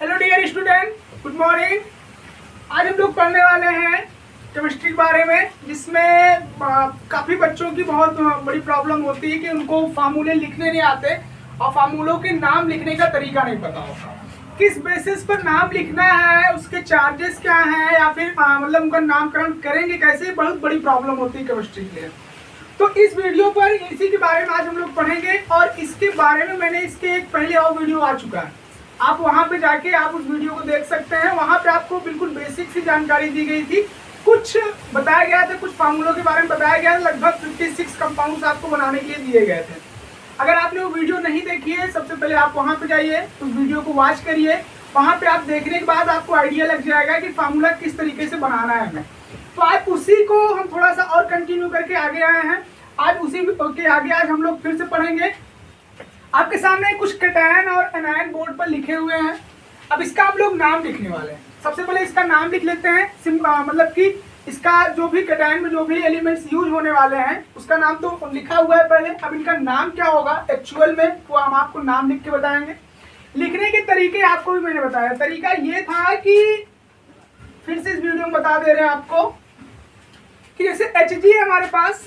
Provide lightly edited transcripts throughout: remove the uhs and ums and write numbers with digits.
Hello dear student, good morning. आज हम लोग पढ़ने वाले हैं केमिस्ट्री के बारे में, जिसमें काफ़ी बच्चों की बहुत बड़ी प्रॉब्लम होती है कि उनको फार्मूले लिखने नहीं आते और फार्मूलों के नाम लिखने का तरीका नहीं पता होता। किस बेसिस पर नाम लिखना है, उसके चार्जेस क्या हैं, या फिर मतलब उनका नामकरण करेंगे कैसे, बहुत बड़ी प्रॉब्लम होती है केमिस्ट्री के लिए। तो इस वीडियो पर इसी के बारे में आज हम लोग पढ़ेंगे, और इसके बारे में मैंने इसके एक पहले और वीडियो आ चुका है, आप वहां पे जाके आप उस वीडियो को देख सकते हैं। वहां पे आपको बिल्कुल बेसिक सी जानकारी दी गई थी, कुछ बताया गया था, कुछ फार्मूलों के बारे में बताया गया था, लगभग 56 कंपाउंड्स आपको बनाने के लिए दिए गए थे। अगर आपने वो वीडियो नहीं देखी है, सबसे पहले आप वहां पे जाइए, उस वीडियो को वॉच करिए। वहां पे आप देखने के बाद आपको आइडिया लग जाएगा कि फार्मूला किस तरीके से बनाना है हमें। तो आज उसी को हम थोड़ा सा और कंटिन्यू करके आगे आए हैं। आज उसी के आगे आज हम लोग फिर से पढ़ेंगे। आपके सामने कुछ कैटायन और एनायन बोर्ड पर लिखे हुए हैं। अब इसका हम लोग नाम लिखने वाले हैं। सबसे पहले इसका नाम लिख लेते हैं, मतलब कि इसका जो भी कैटायन में जो भी एलिमेंट्स यूज होने वाले हैं उसका नाम तो लिखा हुआ है पहले। अब इनका नाम क्या होगा एक्चुअल में, वो हम आपको नाम लिख के बताएंगे। लिखने के तरीके आपको भी मैंने बताया। तरीका ये था कि फिर से इस वीडियो में बता दे रहे हैं आपको कि जैसे Hg है हमारे पास,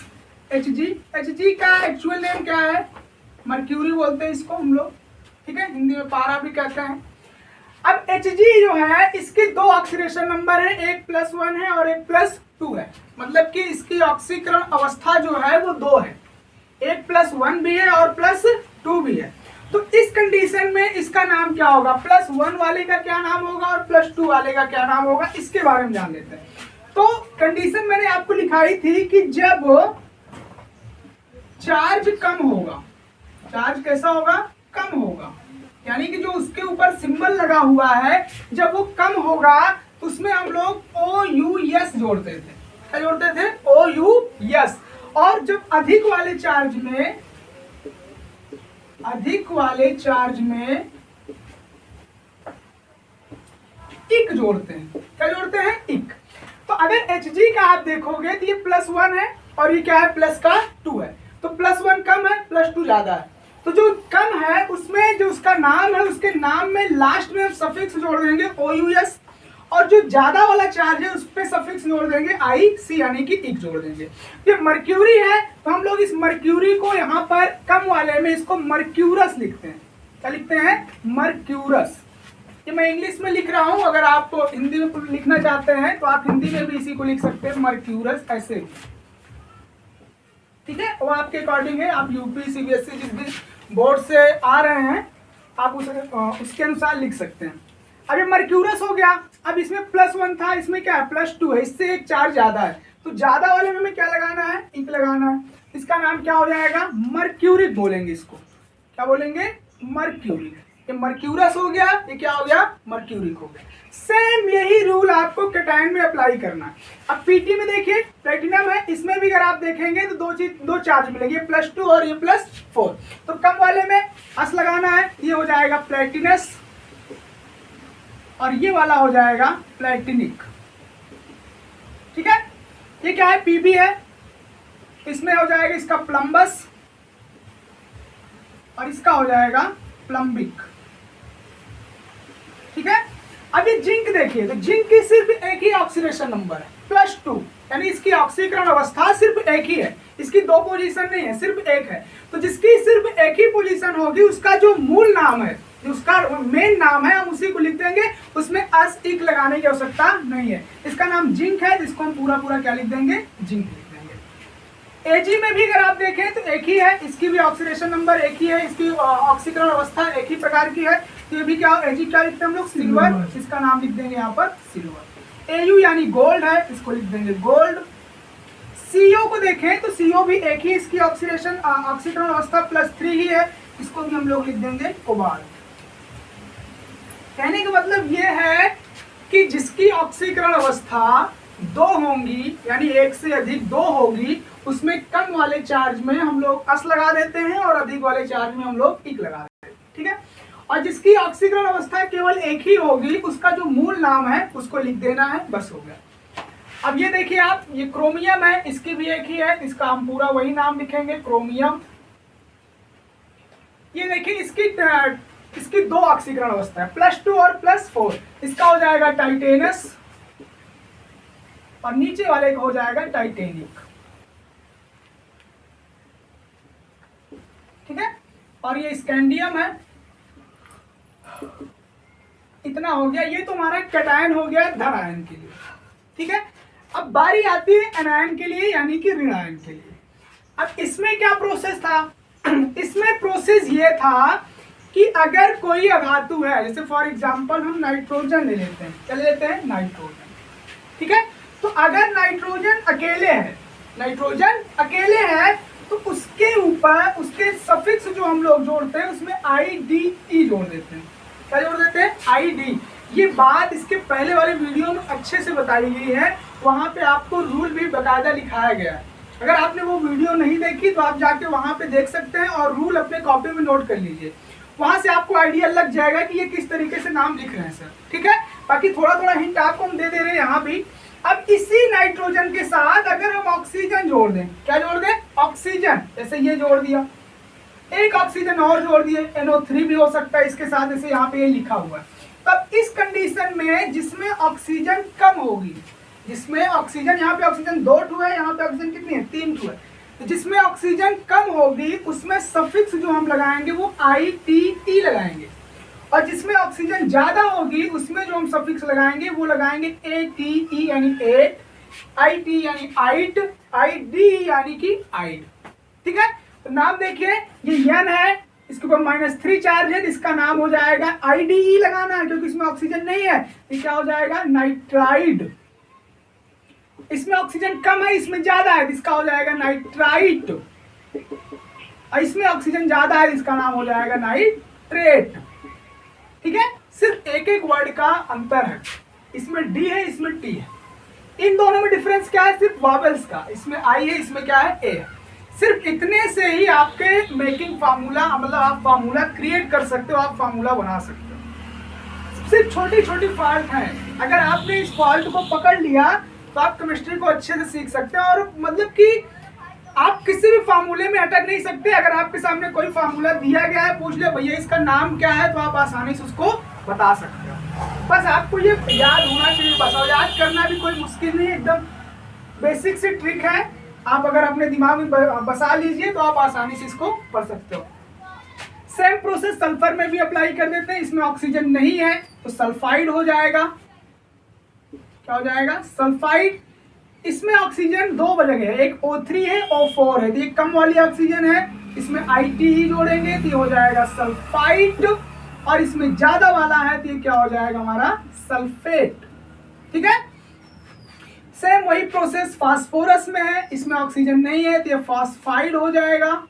Hg का एक्चुअल नेम क्या है, मर्क्यूरी बोलते हैं इसको हम लोग, ठीक है, हिंदी में पारा भी कहते हैं। अब Hg जो है इसके दो ऑक्सीडेशन नंबर है, एक +1 है और एक +2 है। मतलब कि इसकी ऑक्सीकरण अवस्था जो है वो दो है, एक +1 भी है और +2 भी है। तो इस कंडीशन में इसका नाम क्या होगा, +1 वाले का क्या नाम होगा और +2 वाले का क्या नाम होगा, इसके बारे में जान लेते हैं। तो कंडीशन मैंने आपको लिखाई थी कि जब चार्ज कम होगा, चार्ज कैसा होगा, कम होगा, यानी कि जो उसके ऊपर सिंबल लगा हुआ है जब वो कम होगा तो उसमें हम लोग OUS जोड़ते थे। क्या जोड़ते थे, OUS। और जब अधिक वाले चार्ज में इक जोड़ते हैं। क्या जोड़ते हैं, इक। तो अगर Hg का आप देखोगे तो ये +1 है और ये क्या है, +2 है। तो +1 कम है, +2 ज्यादा है। तो जो कम है उसमें जो उसका नाम है, उसके नाम में लास्ट में सफिक्स जोड़ देंगे OUS, और जो ज्यादा वाला चार्ज है उस पे सफिक्स जोड़ देंगे IC, यानी कि इक जोड़ देंगे। ये मर्क्यूरी है तो हम लोग इस मर्क्यूरी को यहाँ पर कम वाले में इसको मर्क्यूरस लिखते हैं। क्या लिखते हैं, मर्क्यूरस। ये मैं इंग्लिश में लिख रहा हूँ, अगर आप हिंदी में लिखना चाहते हैं तो आप हिंदी में भी इसी को लिख सकते हैं, मर्क्यूरस ऐसे, ठीक है। वो आपके अकॉर्डिंग है, आप यूपी CBSE जिस भी बोर्ड से आ रहे हैं आप उसके अनुसार लिख सकते हैं। अब ये मर्क्यूरस हो गया। अब इसमें +1 था, इसमें क्या है, +2 है, इससे एक चार्ज ज्यादा है। तो ज्यादा वाले में हमें क्या लगाना है, इंक लगाना है। इसका नाम क्या हो जाएगा, मर्क्यूरिक बोलेंगे इसको। क्या बोलेंगे, मर्क्यूरिक। ये मर्क्यूरस हो गया, ये क्या हो गया, मर्क्यूरिक हो गया। सेम यही रूल आपको कैटायन में अप्लाई करना है। अब पीटी में देखिए प्लेटिनम है, इसमें भी अगर आप देखेंगे तो दो चार्ज मिलेंगे, +2 और ये +4। तो कम वाले में अस लगाना है, ये हो जाएगा प्लेटिनस और ये वाला हो जाएगा प्लेटिनिक, ठीक है। ये क्या है, पीबी है, इसमें हो जाएगा इसका प्लम्बस और इसका हो जाएगा प्लम्बिक, ठीक है। अब ये जिंक देखिए, तो जिंक की सिर्फ एक ही ऑक्सीडेशन नंबर है, +2, यानी इसकी ऑक्सीकरण अवस्था सिर्फ एक ही है, इसकी दो पोजीशन नहीं है, सिर्फ एक है। तो जिसकी सिर्फ एक ही पोजीशन होगी उसका जो मूल नाम है, जो उसका मेन नाम है, हम उसी को लिख देंगे, उसमें अस इक लगाने की आवश्यकता नहीं है। इसका नाम जिंक है, जिसको हम पूरा क्या लिख देंगे, जिंक लिख देंगे। Ag में भी अगर आप देखें तो एक ही है, इसकी भी ऑक्सीडेशन नंबर एक ही है, इसकी ऑक्सीकरण अवस्था एक ही प्रकार की है। तो ये भी क्या, Ag क्या लिखते हैं हम लोग, सिल्वर, इसका नाम लिख देंगे यहाँ पर सिल्वर। Au यानी गोल्ड है, इसको लिख देंगे गोल्ड। CO को देखें तो CO भी एक ही, इसकी ऑक्सीकरण अवस्था +3 ही है, इसको भी हम लोग लिख देंगे कोबाल्ट। कहने का मतलब ये है कि जिसकी ऑक्सीकरण अवस्था 2 होंगी, यानी एक से अधिक 2 होगी, उसमें कम वाले चार्ज में हम लोग अस लगा देते हैं और अधिक वाले चार्ज में हम लोग इक लगा देते हैं, ठीक है। और जिसकी ऑक्सीकरण अवस्था केवल एक ही होगी, उसका जो मूल नाम है उसको लिख देना है, बस हो गया। अब ये देखिए आप, ये क्रोमियम है, इसकी भी एक ही है, इसका हम पूरा वही नाम लिखेंगे, क्रोमियम। ये देखिए इसकी इसकी 2 ऑक्सीकरण अवस्था है, +2 और +4। इसका हो जाएगा टाइटेनस और नीचे वाले का हो जाएगा टाइटेनिक। ठीक है, और ये स्कैंडियम है। इतना हो गया, ये तो हमारा कैटायन हो गया धन आयन के लिए। ठीक है, अब बारी आती है एनायन के लिए, यानी कि ऋण आयन के लिए। अब इसमें क्या प्रोसेस था? इसमें प्रोसेस ये था कि अगर कोई अधातु है, जैसे फॉर एग्जांपल हम नाइट्रोजन ले लेते हैं, क्या ले लेते हैं? नाइट्रोजन। ठीक है, तो अगर नाइट्रोजन अकेले है तो उसके ऊपर उसके सफिक्स जो हम लोग जोड़ते हैं उसमें IDE जोड़ देते हैं। क्या जोड़ देते हैं? ID। ये बात इसके पहले वाले वीडियो में अच्छे से बताई गई है, वहां पे आपको रूल भी बकायदा लिखाया गया है। अगर आपने वो वीडियो नहीं देखी तो आप जाके वहां पे देख सकते हैं और रूल अपने कॉपी में नोट कर लीजिए, वहां से आपको आइडिया लग जाएगा कि ये किस तरीके से नाम लिख रहे हैं सर। ठीक है, बाकी थोड़ा थोड़ा हिंट आपको हम दे रहे हैं यहाँ भी। अब इसी नाइट्रोजन के साथ अगर हम ऑक्सीजन जोड़ दें, क्या जोड़ दें? ऑक्सीजन, जैसे ये जोड़ दिया, एक ऑक्सीजन और जोड़ दिए, NO3 भी हो सकता है इसके साथ, जैसे यहाँ पे ये लिखा हुआ है। तब इस कंडीशन में जिसमें ऑक्सीजन कम होगी, जिसमें ऑक्सीजन, यहाँ पे ऑक्सीजन 2 ठो है, यहाँ पे ऑक्सीजन कितनी है? 3 ठो है, तो जिसमें ऑक्सीजन कम होगी उसमें सफिक्स जो हम लगाएंगे वो ITE लगाएंगे, और जिसमें ऑक्सीजन ज्यादा होगी उसमें जो हम सफिक्स लगाएंगे वो लगाएंगे ATE यानी 8, IT यानी 8, ID यानी कि 8। ठीक है, तो नाम देखिए, ये N है, इसके ऊपर -3 चार्ज है, इसका नाम हो जाएगा IDE लगाना है क्योंकि इसमें ऑक्सीजन नहीं है, ये क्या हो जाएगा? नाइट्राइड। इसमें ऑक्सीजन कम है, इसमें ज्यादा है, इसका हो जाएगा नाइट्राइट। और इसमें ऑक्सीजन ज्यादा है, इसका नाम हो जाएगा नाइट्रेट। ठीक है, सिर्फ एक एक वर्ड का अंतर है, इसमें D है, इसमें T है। इन दोनों में डिफरेंस क्या है? सिर्फ वॉवेल्स का, इसमें I है, इसमें क्या है? A है। सिर्फ इतने से ही आपके मेकिंग फार्मूला, मतलब आप फार्मूला क्रिएट कर सकते हो, आप फार्मूला बना सकते हो। सिर्फ छोटी छोटी फॉल्ट हैं, अगर आपने इस फॉल्ट को पकड़ लिया तो आप केमिस्ट्री को अच्छे से सीख सकते हैं। और मतलब कि आप किसी भी फार्मूले में अटक नहीं सकते। अगर आपके सामने कोई फार्मूला दिया गया है, पूछ ले भैया इसका नाम क्या है, तो आप आसानी से उसको बता सकते हो। बस आपको ये याद होना चाहिए, बस। और याद करना भी कोई मुश्किल नहीं है, एकदम बेसिक सी ट्रिक है। आप अगर अपने दिमाग में बसा लीजिए तो आप आसानी से इसको पढ़ सकते हो। सेम प्रोसेस सल्फर में भी अप्लाई कर देते हैं। इसमें ऑक्सीजन नहीं है तो सल्फाइड हो जाएगा। क्या हो जाएगा? सल्फाइड। इसमें ऑक्सीजन 2 जगह है, एक O3 है, O4 है, तो ये कम वाली ऑक्सीजन है, इसमें ITE जोड़ेंगे तो ये हो जाएगा सल्फाइड। और इसमें ज्यादा वाला है तो ये क्या हो जाएगा? हमारा सल्फेट। ठीक है, सेम वही प्रोसेस फास्फोरस में है, इसमें ऑक्सीजन नहीं है तो ये फॉस्फाइड हो जाएगा।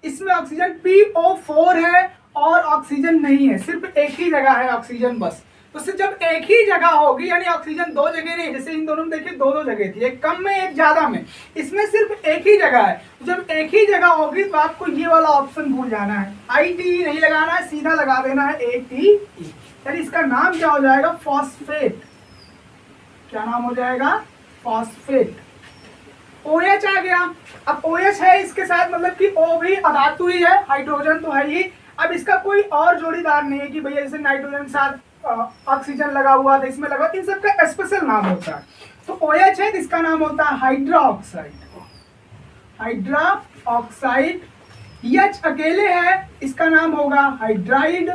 इसमें ऑक्सीजन PO4 है और ऑक्सीजन नहीं है, सिर्फ एक ही जगह है ऑक्सीजन बस। तो सिर्फ जब एक ही जगह होगी, यानी ऑक्सीजन 2 जगह नहीं, जैसे इन दोनों में देखिए 2 जगह थी, एक कम में एक ज्यादा में, इसमें सिर्फ एक ही जगह है। तो जब एक ही जगह होगी तो आपको ये वाला ऑप्शन भूल जाना है, ITE नहीं लगाना है, सीधा लगा देना है ATE। यानी इसका नाम क्या हो जाएगा? फॉस्फेट। क्या नाम हो जाएगा? फॉस्फेट। OH आ गया। अब OH है, इसके साथ मतलब कि O भी अधातु ही है, हाइड्रोजन तो है ही। अब इसका कोई और जोड़ीदार नहीं है कि भैया जैसे नाइट्रोजन के साथ ऑक्सीजन लगा हुआ था, इसमें लगा, इन सबका स्पेशल नाम होता है। तो OH है, इसका नाम होता है hydra oxide. Hydra oxide. H अकेले है, इसका नाम होगा हाइड्राइड।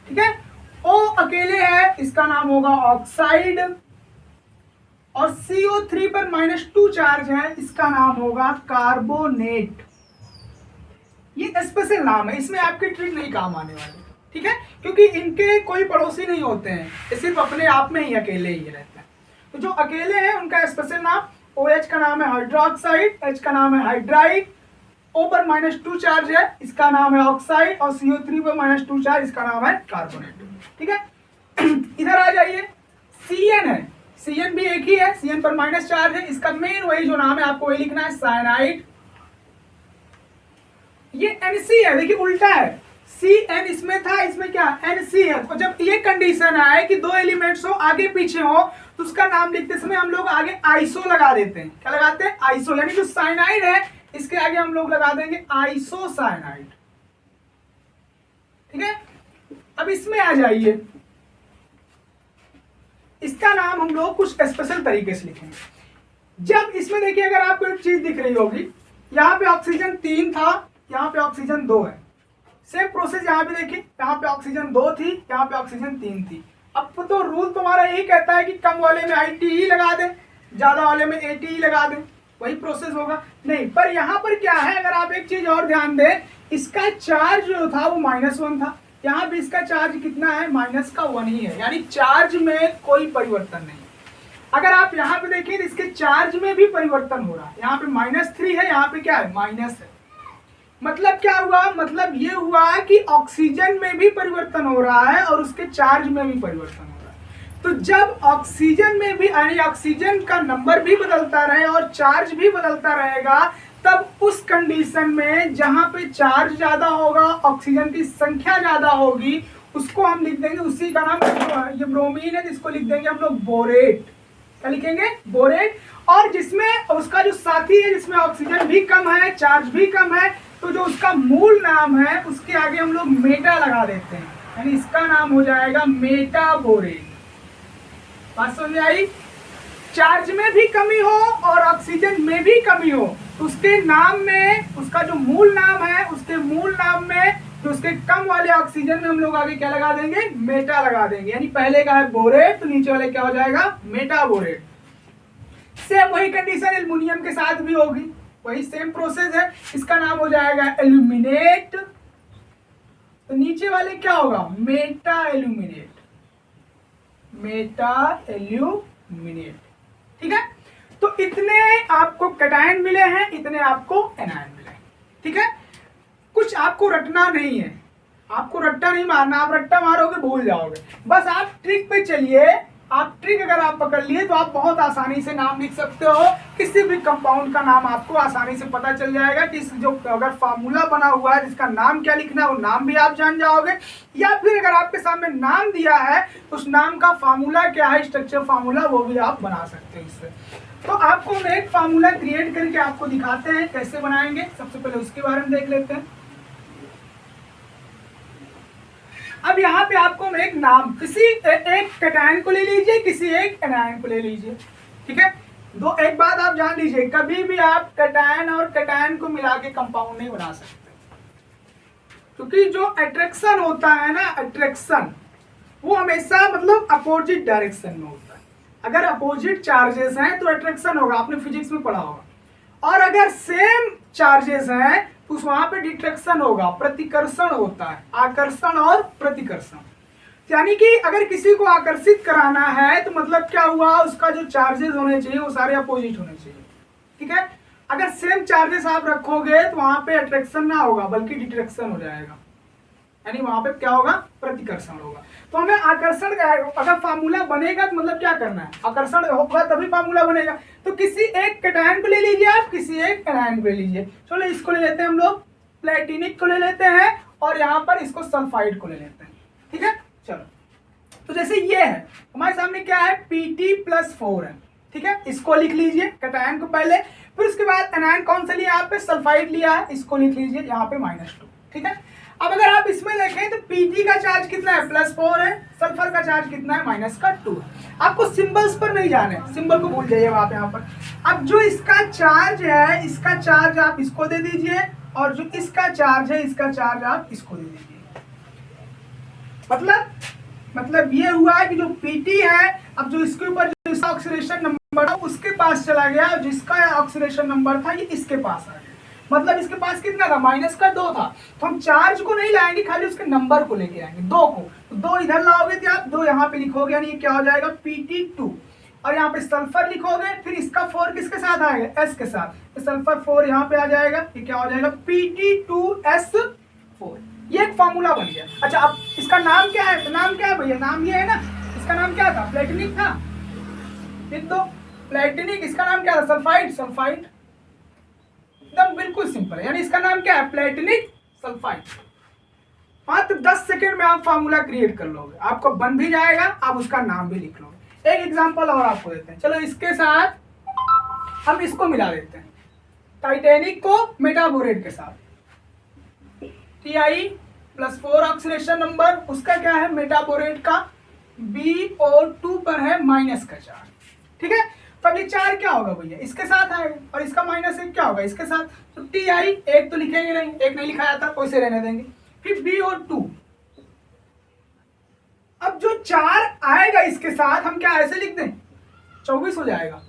ठीक है, O अकेले है, इसका नाम होगा ऑक्साइड। और CO3 पर -2 चार्ज है, इसका नाम होगा कार्बोनेट। ये स्पेशल नाम है, इसमें आपकी ट्रिक नहीं काम आने वाली। ठीक है, क्योंकि इनके कोई पड़ोसी नहीं होते हैं, ये सिर्फ अपने आप में ही अकेले ही रहते हैं। तो जो अकेले हैं उनका स्पेशल नाम, OH का नाम है हाइड्रोक्साइड, H का नाम है हाइड्राइड, O पर -2 चार्ज है, इसका नाम है ऑक्साइड, और CO3 पर -2 चार्ज, इसका नाम है कार्बोनेट। ठीक है, इधर आ जाइए, CN है, CN भी एक ही है, CN पर माइनस चार्ज है, इसका मेन वही जो नाम है आपको वही लिखना है, साइनाइड। ये NC है, देखिए उल्टा है, CN इसमें था, इसमें क्या NC है। तो जब ये कंडीशन आए कि 2 एलिमेंट्स हो, आगे पीछे हो, तो उसका नाम लिखते समय हम लोग आगे आइसो लगा देते हैं। क्या लगाते हैं? आइसो। यानी जो साइनाइड है इसके आगे हम लोग लगा देंगे आइसोसाइनाइड। ठीक है, अब इसमें आ जाइए, इसका नाम हम लोग कुछ स्पेशल तरीके से लिखेंगे। जब इसमें देखिए, अगर आपको एक चीज दिख रही होगी, यहाँ पे ऑक्सीजन 3 था, यहाँ पे ऑक्सीजन 2 है। सेम प्रोसेस यहाँ पे देखिए, यहाँ पे ऑक्सीजन 2 थी, यहाँ पे ऑक्सीजन 3 थी। अब तो रूल तुम्हारा यही कहता है कि कम वाले में ITE लगा दें, ज्यादा वाले में ATE लगा दें, वही प्रोसेस होगा। नहीं, पर यहाँ पर क्या है, अगर आप एक चीज और ध्यान दें, इसका चार्ज जो था वो -1 था, यहाँ पे इसका चार्ज कितना है, -1 ही है, यानी चार्ज में कोई परिवर्तन नहीं। अगर आप यहाँ पे देखिए तो इसके चार्ज में भी परिवर्तन हो रहा है, यहाँ पे -3 है, यहाँ पे क्या है, माइनस है। मतलब क्या हुआ, मतलब ये हुआ कि ऑक्सीजन में भी परिवर्तन हो रहा है और उसके चार्ज में भी परिवर्तन हो रहा है। तो जब ऑक्सीजन में भी, यानी ऑक्सीजन का नंबर भी बदलता रहे और चार्ज भी बदलता रहेगा, तब उस कंडीशन में जहां पे चार्ज ज्यादा होगा, ऑक्सीजन की संख्या ज्यादा होगी, उसको हम लिख देंगे, उसी का नाम, ये ब्रोमीन है, जिसको लिख देंगे हम लोग बोरेट। क्या लिखेंगे, बोरेट। और जिसमें उसका जो साथी है, जिसमें ऑक्सीजन भी कम है, चार्ज भी कम है, तो जो उसका मूल नाम है उसके आगे हम लोग मेटा लगा देते हैं, यानी इसका नाम हो जाएगा मेटाबोरेट। बात समझ आई? चार्ज में भी कमी हो और ऑक्सीजन में भी कमी हो, तो उसके नाम में, उसका जो मूल नाम है, उसके मूल नाम में जो उसके कम वाले ऑक्सीजन में हम लोग आगे क्या लगा देंगे, मेटा लगा देंगे। यानी पहले का है बोरेट, तो नीचे वाले क्या हो जाएगा, मेटाबोरेट। सेम वही कंडीशन एल्युमिनियम के साथ भी होगी, वही सेम प्रोसेस है। इसका नाम हो जाएगा एल्यूमिनेट, तो नीचे वाले क्या होगा, मेटा एल्यूमिनेट, मेटा एल्यूमिनेट। ठीक है, तो इतने आपको कैटायन मिले हैं, इतने आपको एनायन मिले। ठीक है, कुछ आपको रटना नहीं है, आपको रट्टा नहीं मारना, आप रट्टा मारोगे भूल जाओगे। बस आप ट्रिक पे चलिए, आप ट्रिक अगर आप पकड़ लिए तो आप बहुत आसानी से नाम लिख सकते हो। किसी भी कंपाउंड का नाम आपको आसानी से पता चल जाएगा कि जो अगर फार्मूला बना हुआ है जिसका नाम क्या लिखना है, वो नाम भी आप जान जाओगे। या फिर अगर आपके सामने नाम दिया है, उस नाम का फार्मूला क्या है, स्ट्रक्चर फार्मूला, वो भी आप बना सकते हो इससे। तो आपको हम एक फार्मूला क्रिएट करके आपको दिखाते हैं कैसे बनाएंगे। सबसे पहले उसके बारे में देख लेते हैं। अब यहाँ पे आपको हम एक नाम, किसी एक कैटायन को ले लीजिए, किसी एक एनायन को ले लीजिए। ठीक है, दो, एक बात आप जान लीजिए, कभी भी आप कैटायन और कैटायन को मिला के कंपाउंड नहीं बना सकते, क्योंकि जो अट्रैक्शन होता है ना, अट्रैक्शन वो हमेशा मतलब अपोजिट डायरेक्शन में होता है। अगर अपोजिट चार्जेस हैं तो अट्रैक्शन होगा, आपने फिजिक्स में पढ़ा होगा। और अगर सेम चार्जेस हैं तो वहां पे डिट्रैक्शन होगा, प्रतिकर्षण होता है, आकर्षण और प्रतिकर्षण। यानी कि अगर किसी को आकर्षित कराना है तो मतलब क्या हुआ, उसका जो चार्जेस होने चाहिए वो सारे अपोजिट होने चाहिए। ठीक है, अगर सेम चार्जेस आप रखोगे तो वहां पे अट्रैक्शन ना होगा बल्कि डिट्रैक्शन हो जाएगा, यानी वहां पे क्या होगा, प्रतिकर्षण होगा। तो हमें आकर्षण, अगर फार्मूला बनेगा तो मतलब क्या करना है, आकर्षण होगा तभी फार्मूला बनेगा। तो किसी एक कैटायन को ले लीजिए आप, किसी एक एनायन को ले लीजिए। चलो इसको ले लेते हैं हम लोग, प्लेटिनिक को ले लेते हैं, और यहाँ पर इसको सल्फाइड को ले लेते हैं। ठीक है, चलो तो जैसे ये है हमारे सामने क्या है, Pt+4 है। ठीक है, इसको लिख लीजिए कैटायन को पहले, फिर उसके बाद एनायन कौन सा लिया, यहाँ पे सल्फाइड लिया है, इसको लिख लीजिए यहाँ पे -2। ठीक है, अब अगर आप इसमें देखें तो Pt का चार्ज कितना है, +4 है, सल्फर का चार्ज कितना है, -2 है। आपको सिंबल्स पर नहीं जाने, सिंबल को भूल जाइए आप यहाँ पर। अब जो इसका चार्ज है, इसका चार्ज आप इसको दे दीजिए, और जो इसका चार्ज है, इसका चार्ज आप इसको दे दीजिए। मतलब ये हुआ है कि जो Pt है, अब जो इसके ऊपर जो इसका ऑक्सीडेशन नंबर था उसके पास चला गया, जिसका ऑक्सीडेशन नंबर था ये इसके पास आ गया। मतलब इसके पास कितना था, -2 था। तो हम चार्ज को नहीं लाएंगे, खाली उसके नंबर को लेके आएंगे, 2 को। तो 2 इधर लाओगे तो आप 2 यहाँ पे लिखोगे, यानी ये क्या हो जाएगा, Pt2। और यहाँ पे सल्फर लिखोगे, फिर इसका 4 किसके साथ आएगा, S के साथ, तो सल्फर 4 यहाँ पे आ जाएगा, ये क्या हो जाएगा, Pt2S4। ये एक फॉर्मूला बन गया। अच्छा, अब इसका नाम क्या है, तो नाम क्या है भैया, नाम ये है ना, इसका नाम क्या था, प्लेटिनिक था। लिख दो प्लेटिनिक, इसका नाम क्या था, सल्फाइड, सल्फाइड। एकदम बिल्कुल सिंपल है, यानी इसका नाम क्या है, प्लेटिनिक सल्फाइड। मात्र 10 सेकेंड में आप फार्मूला क्रिएट कर लोगे, आपको बन भी जाएगा, आप उसका नाम भी लिख लोगे। एक एग्जांपल और आपको देते हैं, चलो इसके साथ हम इसको मिला देते हैं। टाइटेनिक को मेटाबोरेट के साथ, Ti + 4 ऑक्सीडेशन नंबर, उसका क्या है मेटाबोरेट का BO2 पर है -1 चार्ज। ठीक है, तो अब ये 4 क्या होगा भैया, इसके साथ आएगा और इसका -1 क्या होगा इसके साथ। तो Ti एक तो लिखेंगे नहीं, एक नहीं लिखा जाता, वैसे रहने देंगे। फिर BO2, अब जो 4 आएगा इसके साथ हम क्या ऐसे लिख दें, 24 हो जाएगा,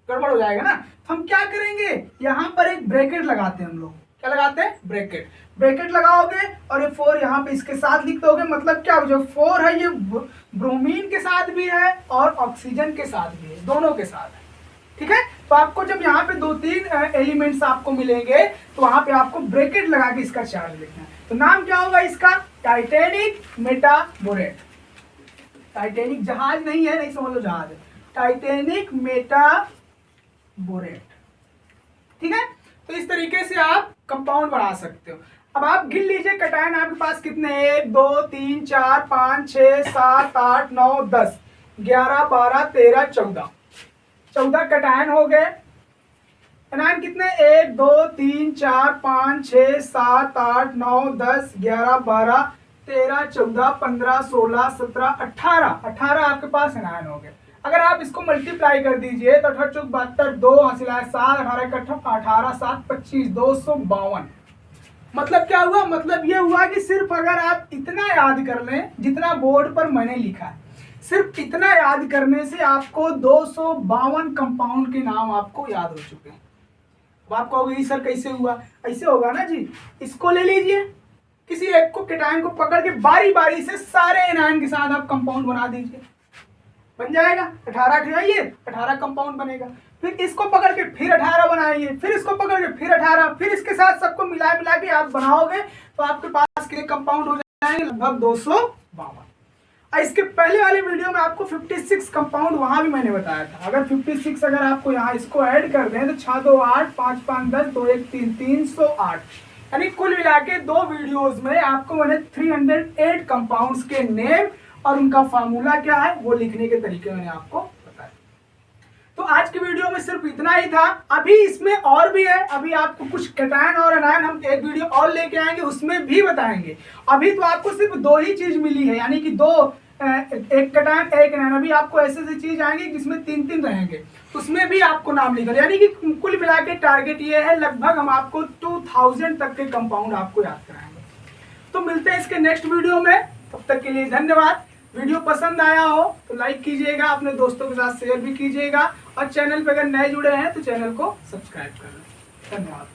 गड़बड़ हो जाएगा ना। तो हम क्या करेंगे, यहाँ पर एक ब्रैकेट लगाते हैं हम लोग। क्या लगाते हैं, ब्रैकेट। ब्रैकेट लगाओगे और ये 4 यहाँ पे इसके साथ लिख दोगे। मतलब क्या, जो 4 है ये ब्रोमीन के साथ भी है और ऑक्सीजन के साथ भी है, दोनों के साथ है। ठीक है, तो आपको जब यहाँ पे 2-3 एलिमेंट्स आपको मिलेंगे तो वहां पे आपको ब्रैकेट लगा के इसका चार्ज लिखना है। तो नाम क्या होगा इसका, टाइटेनिक मेटाबोरेट। टाइटेनिक जहाज नहीं है, नहीं समझ लो जहाज है, टाइटेनिक मेटाबोरेट। ठीक है, तो इस तरीके से आप कंपाउंड बना सकते हो। अब आप गिन लीजिए कटायन आपके पास कितने, 1 2 3 4 5 6 7 8 9 10 11 12 13 14 14 कटायन हो गए। एनायन कितने, 1 2 3 4 5 6 7 8 9 10 11 12 13 14 15 16 17 18 आपके पास एनायन हो गए। अगर आप इसको मल्टीप्लाई कर दीजिए तो 18 चौक 72, 2 हासिल 7 18 18 7 25 252। मतलब क्या हुआ, मतलब ये हुआ कि सिर्फ अगर आप इतना याद कर लें जितना बोर्ड पर मैंने लिखा है, सिर्फ इतना याद करने से आपको 252 कंपाउंड के नाम आपको याद हो चुके हैं। अब आप कहोगे सर कैसे हुआ, ऐसे होगा ना जी, इसको ले लीजिए, किसी एक को केटायन को पकड़ के बारी बारी से सारे एनायन के साथ आप कंपाउंड बना दीजिए, बन जाएगा 18 ठहराइए 18 कंपाउंड बनेगा। फिर इसको पकड़ के फिर 18 बनाइए, फिर इसको पकड़ के फिर 18, फिर इसके साथ सबको मिला के आप बनाओगे तो आपके पास कितने कंपाउंड हो जाएंगे, लगभग 252। इसके पहले वाले वीडियो में आपको 56 कंपाउंड वहां भी मैंने बताया था। अगर 56 अगर आपको यहाँ इसको ऐड कर दें तो 6 2 8 5 5 10 2 1 3 308, यानी कुल मिला के 2 वीडियोज में आपको मैंने 308 कंपाउंड्स के नेम और उनका फार्मूला क्या है वो लिखने के तरीके मैंने आपको बताया। तो आज की वीडियो में सिर्फ इतना ही था। अभी इसमें और भी है, अभी आपको कुछ केटायन और एनायन हम एक वीडियो और लेके आएंगे, उसमें भी बताएंगे। अभी तो आपको सिर्फ 2 ही चीज मिली है, यानी कि 2, एक केटायन एक एनायन। अभी आपको ऐसे चीज आएंगी जिसमें 3-3 रहेंगे, उसमें भी आपको नाम लिखा, यानी कि कुल मिला के टारगेट ये है लगभग हम आपको 2000 तक के कंपाउंड आपको याद कराएंगे। तो मिलते हैं इसके नेक्स्ट वीडियो में, तब तक के लिए धन्यवाद। वीडियो पसंद आया हो तो लाइक कीजिएगा, अपने दोस्तों के साथ शेयर भी कीजिएगा और चैनल पे अगर नए जुड़े हैं तो चैनल को सब्सक्राइब कर लें। धन्यवाद।